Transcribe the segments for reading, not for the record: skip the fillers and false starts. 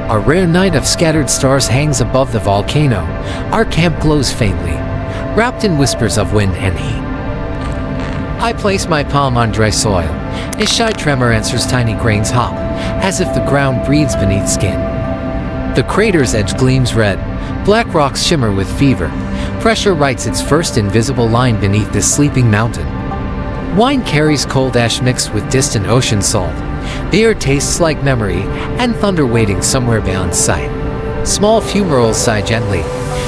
A rare night of scattered stars hangs above the volcano. Our camp glows faintly, wrapped in whispers of wind and heat. I place my palm on dry soil. A shy tremor answers, tiny grains hop, as if the ground breathes beneath skin. The crater's edge gleams red. Black rocks shimmer with fever. Pressure writes its first invisible line beneath this sleeping mountain. Wine carries cold ash mixed with distant ocean salt. The air tastes like memory and thunder waiting somewhere beyond sight. Small fumaroles sigh gently.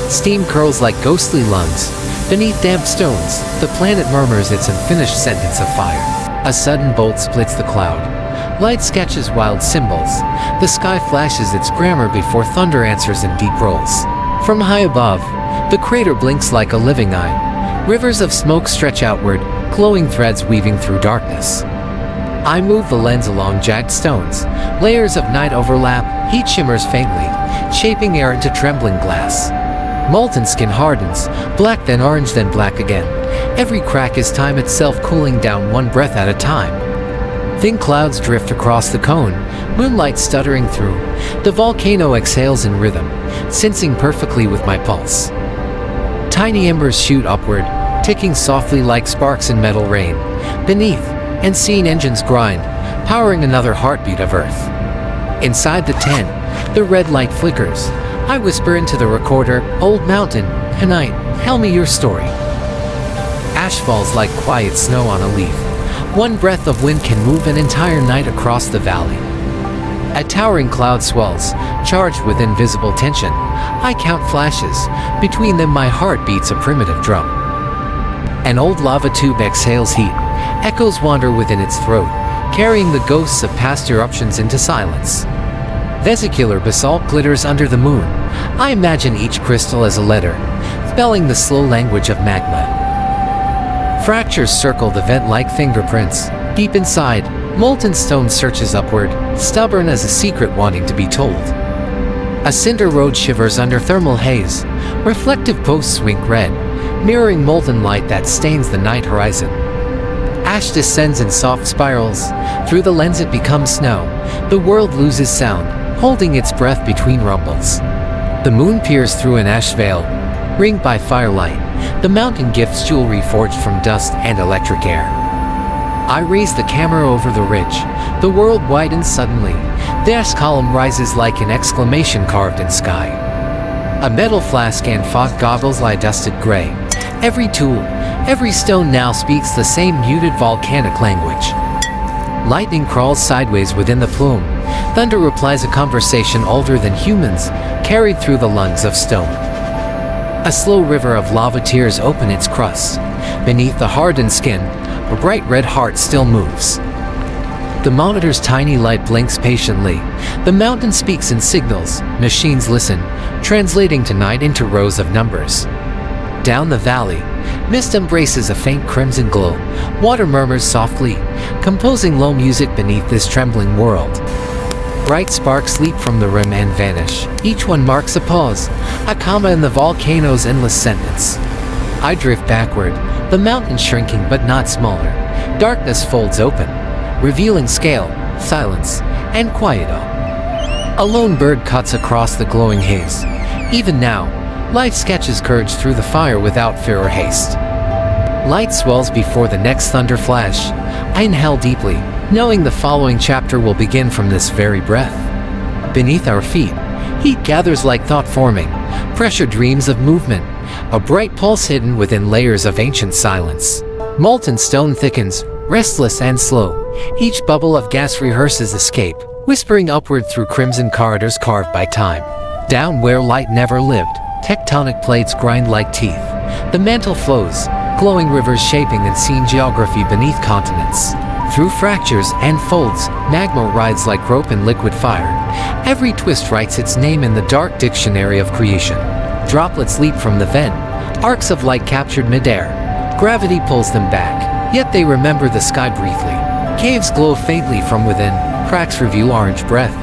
Steam curls like ghostly lungs. Beneath damp stones, the planet murmurs its unfinished sentence of fire. A sudden bolt splits the cloud. Light sketches wild symbols. The sky flashes its grammar before thunder answers in deep rolls. From high above, the crater blinks like a living eye. Rivers of smoke stretch outward, glowing threads weaving through darkness. I move the lens along jagged stones. Layers of night overlap, heat shimmers faintly, shaping air into trembling glass. Molten skin hardens, black then orange then black again. Every crack is time itself cooling down one breath at a time. Thin clouds drift across the cone, moonlight stuttering through. The volcano exhales in rhythm, sensing perfectly with my pulse. Tiny embers shoot upward, ticking softly like sparks in metal rain. Beneath, unseen engines grind, powering another heartbeat of Earth. Inside the tent, the red light flickers. I whisper into the recorder, "Old mountain, tonight, tell me your story." Ash falls like quiet snow on a leaf. One breath of wind can move an entire night across the valley. A towering cloud swells, charged with invisible tension. I count flashes. Between them my heart beats a primitive drum. An old lava tube exhales heat. Echoes wander within its throat, carrying the ghosts of past eruptions into silence. Vesicular basalt glitters under the moon. I imagine each crystal as a letter, spelling the slow language of magma. Fractures circle the vent like fingerprints. Deep inside, molten stone searches upward, stubborn as a secret wanting to be told. A cinder road shivers under thermal haze. Reflective posts wink red, mirroring molten light that stains the night horizon. Ash descends in soft spirals. Through the lens it becomes snow. The world loses sound, holding its breath between rumbles. The moon peers through an ash veil, ringed by firelight. The mountain gifts jewelry forged from dust and electric air. I raise the camera over the ridge. The world widens suddenly. The ash column rises like an exclamation carved in sky. A metal flask and fog goggles lie dusted gray. Every tool, every stone now speaks the same muted volcanic language. Lightning crawls sideways within the plume. Thunder replies a conversation older than humans, carried through the lungs of stone. A slow river of lava tears open its crust. Beneath the hardened skin, a bright red heart still moves. The monitor's tiny light blinks patiently. The mountain speaks in signals. Machines listen, translating tonight into rows of numbers. Down the valley, mist embraces a faint crimson glow. Water murmurs softly, composing low music beneath this trembling world. Bright sparks leap from the rim and vanish. Each one marks a pause, a comma in the volcano's endless sentence. I drift backward, the mountain shrinking but not smaller. Darkness folds open, revealing scale, silence, and quiet awe. A lone bird cuts across the glowing haze. Even now, life sketches courage through the fire without fear or haste. Light swells before the next thunder flash. I inhale deeply, knowing the following chapter will begin from this very breath. Beneath our feet, heat gathers like thought forming. Pressure dreams of movement, a bright pulse hidden within layers of ancient silence. Molten stone thickens, restless and slow. Each bubble of gas rehearses escape, whispering upward through crimson corridors carved by time. Down where light never lived, tectonic plates grind like teeth. The mantle flows, glowing rivers shaping unseen geography beneath continents. Through fractures and folds, magma rides like rope in liquid fire. Every twist writes its name in the dark dictionary of creation. Droplets leap from the vent, arcs of light captured midair. Gravity pulls them back, yet they remember the sky briefly. Caves glow faintly from within, cracks reveal orange breath.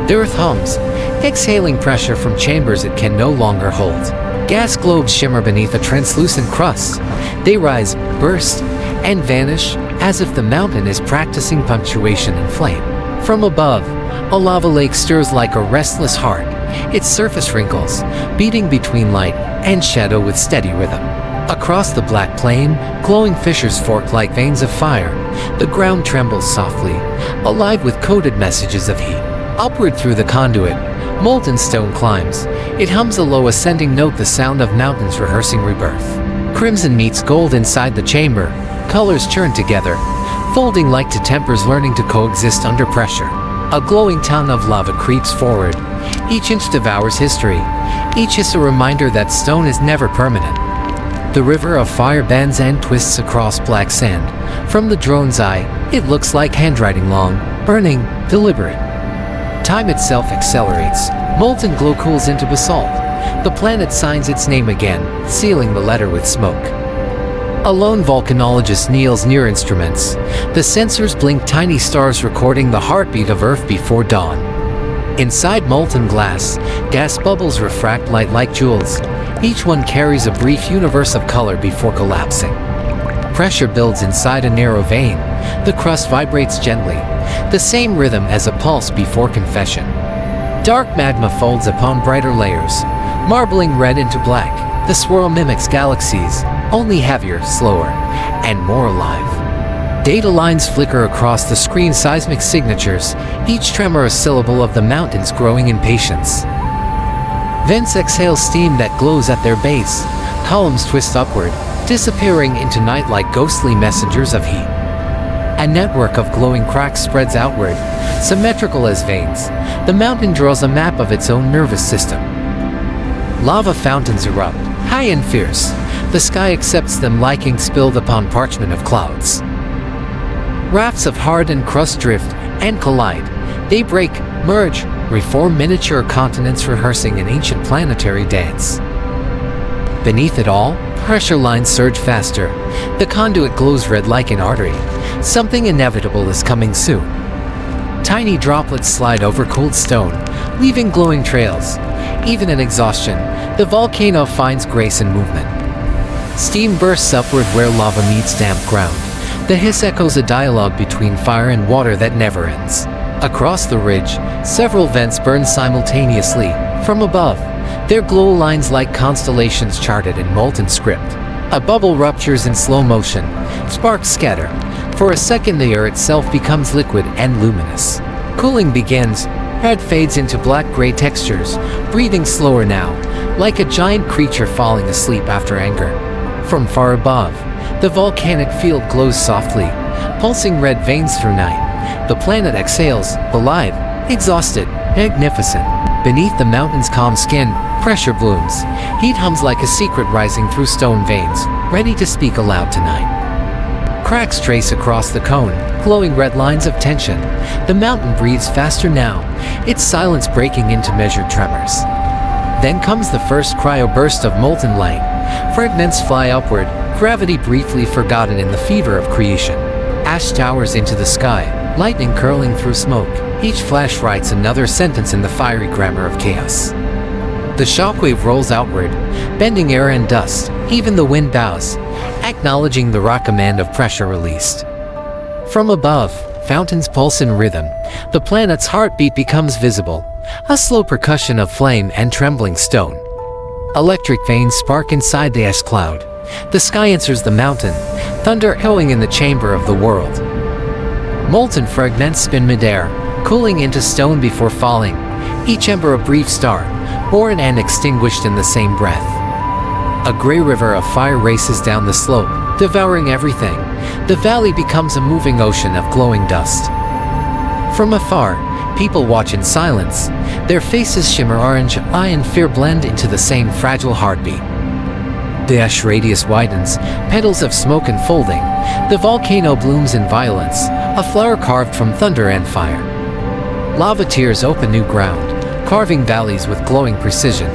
The earth hums, exhaling pressure from chambers it can no longer hold. Gas globes shimmer beneath a translucent crust. They rise, burst, and vanish, as if the mountain is practicing punctuation in flame. From above, A lava lake stirs like a restless heart, its surface wrinkles, beating between light and shadow with steady rhythm. Across the black plain, glowing fissures fork like veins of fire. The ground trembles softly, alive with coded messages of heat. Upward through the conduit, molten stone climbs. It hums a low ascending note, the sound of mountains rehearsing rebirth. Crimson meets gold inside the chamber, colors churn together, folding like two tempers learning to coexist under pressure. A glowing tongue of lava creeps forward. Each inch devours history. Each is a reminder that stone is never permanent. The river of fire bends and twists across black sand. From the drone's eye, it looks like handwriting, long, burning, deliberate. Time itself accelerates. Molten glow cools into basalt. The planet signs its name again, sealing the letter with smoke. A lone volcanologist kneels near instruments. The sensors blink, tiny stars recording the heartbeat of Earth before dawn. Inside molten glass, gas bubbles refract light like jewels. Each one carries a brief universe of color before collapsing. Pressure builds inside a narrow vein. The crust vibrates gently, the same rhythm as a pulse before confession. Dark magma folds upon brighter layers, marbling red into black. The swirl mimics galaxies, only heavier, slower, and more alive. Data lines flicker across the screen, seismic signatures, each tremor a syllable of the mountains growing in patience. Vents exhale steam that glows at their base. Columns twist upward, disappearing into night like ghostly messengers of heat. A network of glowing cracks spreads outward, symmetrical as veins. The mountain draws a map of its own nervous system. Lava fountains erupt, high and fierce. The sky accepts them like ink spilled upon parchment of clouds. Rafts of hardened crust drift and collide. They break, merge, reform, miniature continents rehearsing an ancient planetary dance. Beneath it all, pressure lines surge faster. The conduit glows red like an artery. Something inevitable is coming soon. Tiny droplets slide over cooled stone, leaving glowing trails. Even in exhaustion, the volcano finds grace in movement. Steam bursts upward where lava meets damp ground. The hiss echoes a dialogue between fire and water that never ends. Across the ridge, several vents burn simultaneously. From above, their glow lines like constellations charted in molten script. A bubble ruptures in slow motion. Sparks scatter. For a second, the air itself becomes liquid and luminous. Cooling begins. Red fades into black-gray textures, breathing slower now, like a giant creature falling asleep after anger. From far above, the volcanic field glows softly, pulsing red veins through night. The planet exhales, alive, exhausted, magnificent. Beneath the mountain's calm skin, pressure blooms. Heat hums like a secret rising through stone veins, ready to speak aloud tonight. Cracks trace across the cone, glowing red lines of tension. The mountain breathes faster now, its silence breaking into measured tremors. Then comes the first cryoburst of molten light. Fragments fly upward, gravity briefly forgotten in the fever of creation. Ash towers into the sky, lightning curling through smoke. Each flash writes another sentence in the fiery grammar of chaos. The shockwave rolls outward, bending air and dust. Even the wind bows, acknowledging the raw command of pressure released. From above, fountains pulse in rhythm. The planet's heartbeat becomes visible, a slow percussion of flame and trembling stone. Electric veins spark inside the ash cloud. The sky answers the mountain, thunder echoing in the chamber of the world. Molten fragments spin midair, cooling into stone before falling, each ember a brief star, born and extinguished in the same breath. A gray river of fire races down the slope, devouring everything. The valley becomes a moving ocean of glowing dust. From afar, people watch in silence. Their faces shimmer orange, eye and fear blend into the same fragile heartbeat. The ash radius widens, petals of smoke unfolding. The volcano blooms in violence, a flower carved from thunder and fire. Lava tears open new ground, carving valleys with glowing precision.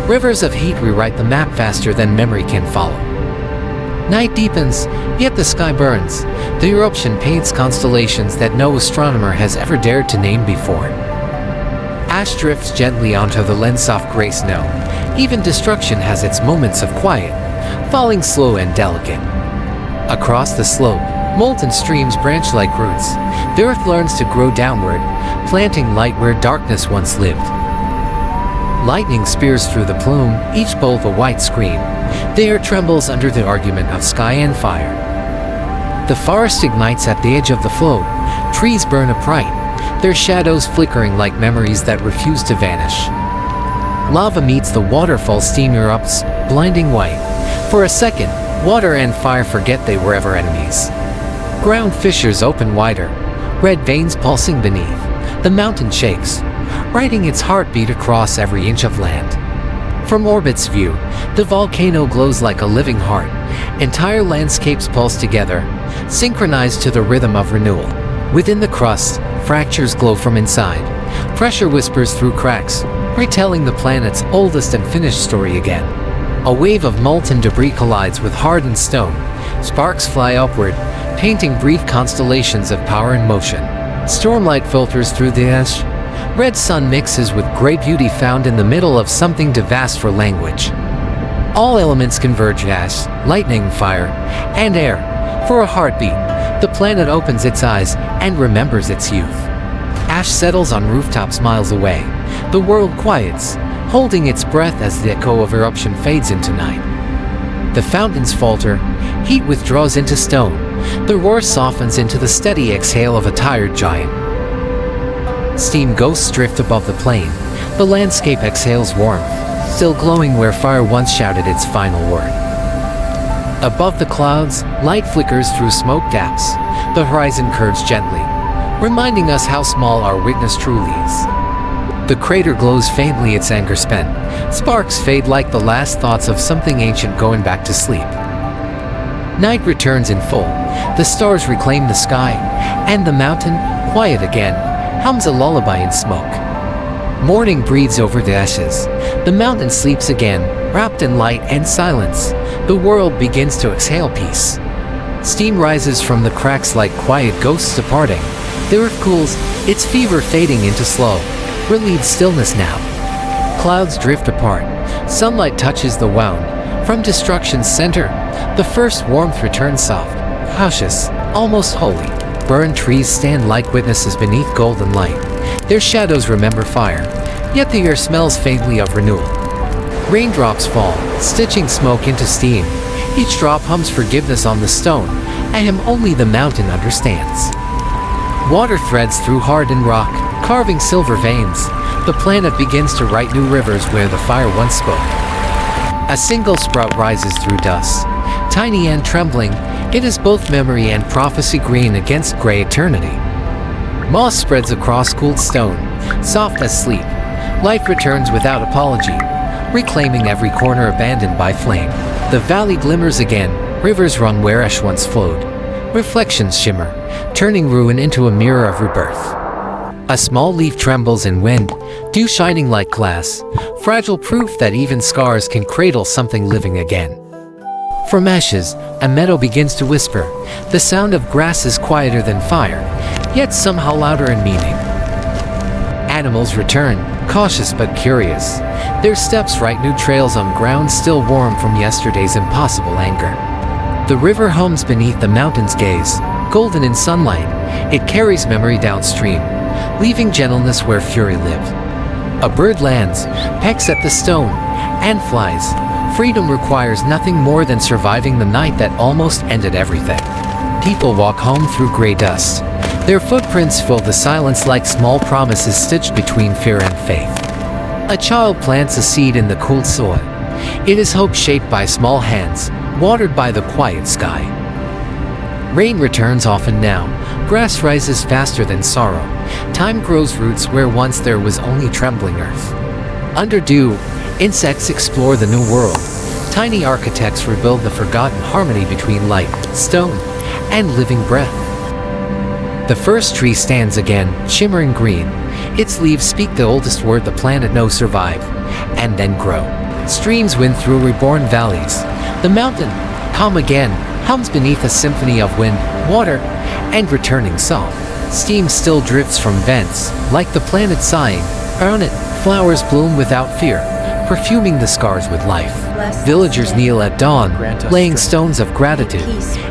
Rivers of heat rewrite the map faster than memory can follow. Night deepens, yet the sky burns. The eruption paints constellations that no astronomer has ever dared to name before. Ash drifts gently onto the lens, soft gray snow. Even destruction has its moments of quiet, falling slow and delicate. Across the slope, molten streams branch like roots. The earth learns to grow downward, planting light where darkness once lived. Lightning spears through the plume, each bolt a white scream. The air trembles under the argument of sky and fire. The forest ignites at the edge of the flow. Trees burn upright, their shadows flickering like memories that refuse to vanish. Lava meets the waterfall, steam erupts, blinding white. For a second, water and fire forget they were ever enemies. Ground fissures open wider, red veins pulsing beneath. The mountain shakes, writing its heartbeat across every inch of land. From orbit's view, the volcano glows like a living heart. Entire landscapes pulse together, synchronized to the rhythm of renewal. Within the crust, fractures glow from inside. Pressure whispers through cracks, retelling the planet's oldest and finished story again. A wave of molten debris collides with hardened stone. Sparks fly upward, painting brief constellations of power and motion. Stormlight filters through the ash. Red sun mixes with gray beauty found in the middle of something too vast for language. All elements converge: ash, lightning, fire, and air. For a heartbeat, the planet opens its eyes and remembers its youth. Ash settles on rooftops miles away. The world quiets, holding its breath as the echo of eruption fades into night. The fountains falter, heat withdraws into stone. The roar softens into the steady exhale of a tired giant. Steam ghosts drift above the plain. The landscape exhales warmth, still glowing where fire once shouted its final word. Above the clouds, light flickers through smoke gaps. The horizon curves gently, reminding us how small our witness truly is. The crater glows faintly, its anger spent. Sparks fade like the last thoughts of something ancient going back to sleep. Night returns in full. The stars reclaim the sky, and the mountain, quiet again, hums a lullaby in smoke. Morning breathes over the ashes. The mountain sleeps again, wrapped in light and silence. The world begins to exhale peace. Steam rises from the cracks like quiet ghosts departing. The earth cools, its fever fading into slow, relieved stillness now. Clouds drift apart. Sunlight touches the wound. From destruction's center, the first warmth returns soft, cautious, almost holy. Burned trees stand like witnesses beneath golden light. Their shadows remember fire, yet the air smells faintly of renewal. Raindrops fall, stitching smoke into steam. Each drop hums forgiveness on the stone, a hymn only the mountain understands. Water threads through hardened rock, carving silver veins. The planet begins to write new rivers where the fire once spoke. A single sprout rises through dust. Tiny and trembling, it is both memory and prophecy, green against gray eternity. Moss spreads across cooled stone, soft as sleep. Life returns without apology, reclaiming every corner abandoned by flame. The valley glimmers again, rivers run where ash once flowed. Reflections shimmer, turning ruin into a mirror of rebirth. A small leaf trembles in wind, dew shining like glass, fragile proof that even scars can cradle something living again. From ashes, a meadow begins to whisper. The sound of grass is quieter than fire, yet somehow louder in meaning. Animals return, cautious but curious. Their steps write new trails on ground still warm from yesterday's impossible anger. The river hums beneath the mountain's gaze, golden in sunlight. It carries memory downstream, leaving gentleness where fury lived. A bird lands, pecks at the stone, and flies. Freedom requires nothing more than surviving the night that almost ended everything. People walk home through gray dust. Their footprints fill the silence like small promises stitched between fear and faith. A child plants a seed in the cool soil. It is hope shaped by small hands, watered by the quiet sky. Rain returns often now. Grass rises faster than sorrow. Time grows roots where once there was only trembling earth. Under dew, insects explore the new world. Tiny architects rebuild the forgotten harmony between light, stone, and living breath. The first tree stands again, shimmering green. Its leaves speak the oldest word the planet knows: survive, and then grow. Streams wind through reborn valleys. The mountain, calm again, hums beneath a symphony of wind, water, and returning song. Steam still drifts from vents, like the planet sighing. Around it, flowers bloom without fear, perfuming the scars with life. Villagers kneel at dawn, laying stones of gratitude.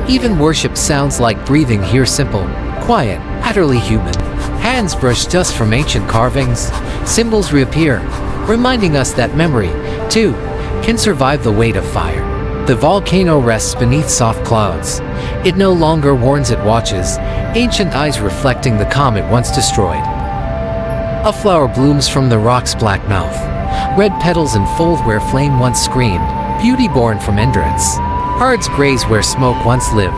Even worship sounds like breathing here, simple, quiet, utterly human. Hands brush dust from ancient carvings. Symbols reappear, reminding us that memory, too, can survive the weight of fire. The volcano rests beneath soft clouds. It no longer warns, it watches, ancient eyes reflecting the calm it once destroyed. A flower blooms from the rock's black mouth. Red petals unfold where flame once screamed, beauty born from endurance. Herds graze where smoke once lived.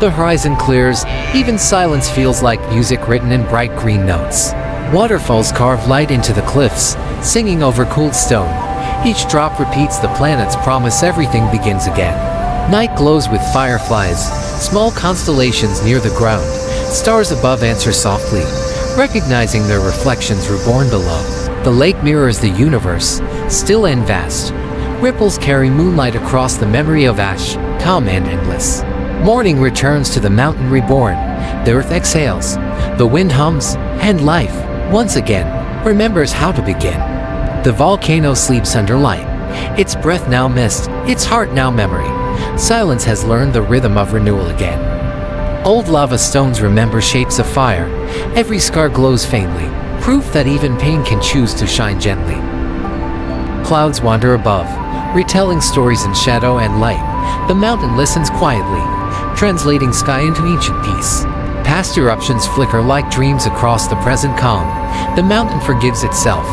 The horizon clears, even silence feels like music written in bright green notes. Waterfalls carve light into the cliffs, singing over cooled stone. Each drop repeats the planet's promise, everything begins again. Night glows with fireflies, small constellations near the ground. Stars above answer softly, recognizing their reflections reborn below. The lake mirrors the universe, still and vast. Ripples carry moonlight across the memory of ash, calm and endless. Morning returns to the mountain reborn. The earth exhales, the wind hums, and life, once again, remembers how to begin. The volcano sleeps under light, its breath now mist, its heart now memory. Silence has learned the rhythm of renewal again. Old lava stones remember shapes of fire. Every scar glows faintly, proof that even pain can choose to shine gently. Clouds wander above, retelling stories in shadow and light. The mountain listens quietly, translating sky into ancient peace. Past eruptions flicker like dreams across the present calm. The mountain forgives itself,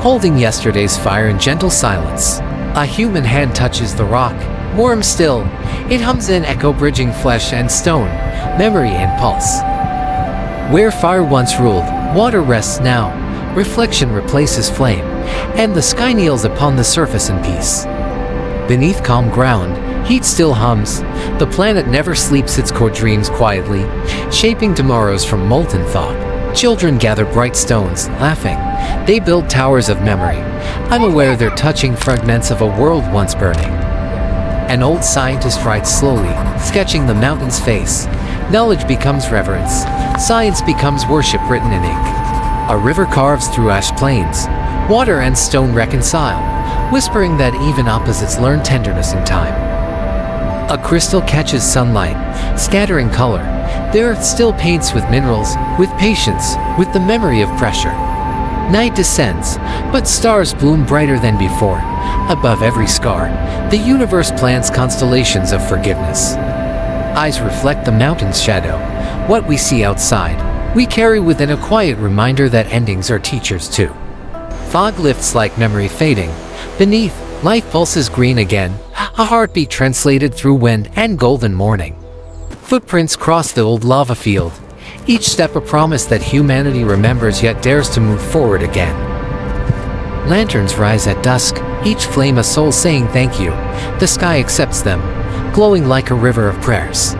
holding yesterday's fire in gentle silence. A human hand touches the rock, warm still. It hums in echo, bridging flesh and stone, memory and pulse. Where fire once ruled, water rests now. Reflection replaces flame, and the sky kneels upon the surface in peace. Beneath calm ground, heat still hums. The planet never sleeps, its core dreams quietly, shaping tomorrows from molten thought. Children gather bright stones, laughing. They build towers of memory, unaware they're touching fragments of a world once burning. An old scientist writes slowly, sketching the mountain's face. Knowledge becomes reverence. Science becomes worship written in ink. A river carves through ash plains. Water and stone reconcile, whispering that even opposites learn tenderness in time. A crystal catches sunlight, scattering color. The earth still paints with minerals, with patience, with the memory of pressure. Night descends, but stars bloom brighter than before. Above every scar, the universe plants constellations of forgiveness. Eyes reflect the mountain's shadow. What we see outside, we carry within, a quiet reminder that endings are teachers too. Fog lifts like memory fading. Beneath, life pulses green again, a heartbeat translated through wind and golden morning. Footprints cross the old lava field, each step a promise that humanity remembers yet dares to move forward again. Lanterns rise at dusk, each flame a soul saying thank you. The sky accepts them, glowing like a river of prayers.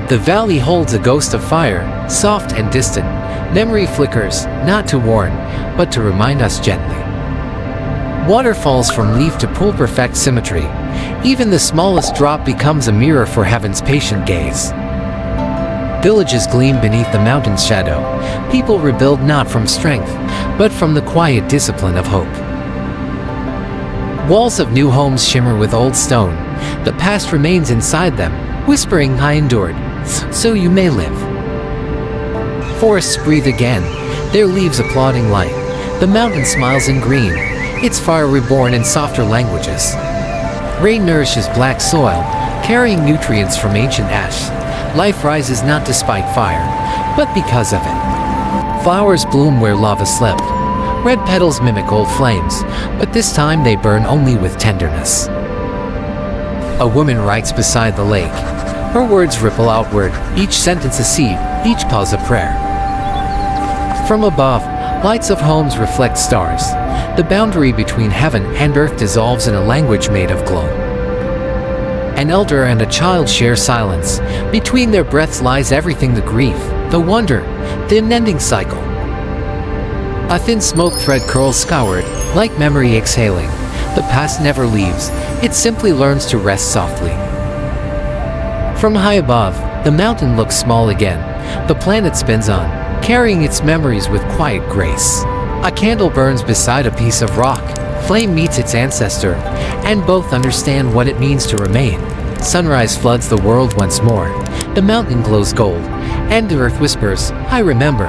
The valley holds a ghost of fire, soft and distant. Memory flickers, not to warn, but to remind us gently. Water falls from leaf to pool, perfect symmetry. Even the smallest drop becomes a mirror for heaven's patient gaze. Villages gleam beneath the mountain's shadow. People rebuild not from strength, but from the quiet discipline of hope. Walls of new homes shimmer with old stone. The past remains inside them, whispering, I endured, so you may live. Forests breathe again, their leaves applauding light. The mountain smiles in green, its fire reborn in softer languages. Rain nourishes black soil, carrying nutrients from ancient ash. Life rises not despite fire, but because of it. Flowers bloom where lava slept. Red petals mimic old flames, but this time they burn only with tenderness. A woman writes beside the lake. Her words ripple outward, each sentence a seed, each pause a prayer. From above, lights of homes reflect stars. The boundary between heaven and earth dissolves in a language made of glow. An elder and a child share silence. Between their breaths lies everything, the grief, the wonder, the unending cycle. A thin smoke thread curls skyward, like memory exhaling. The past never leaves, it simply learns to rest softly. From high above, the mountain looks small again. The planet spins on, carrying its memories with quiet grace. A candle burns beside a piece of rock. Flame meets its ancestor, and both understand what it means to remain. Sunrise floods the world once more. The mountain glows gold, and the earth whispers, I remember,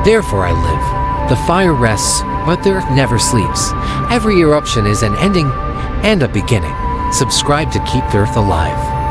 therefore I live. The fire rests, but the earth never sleeps. Every eruption is an ending and a beginning. Subscribe to keep the earth alive.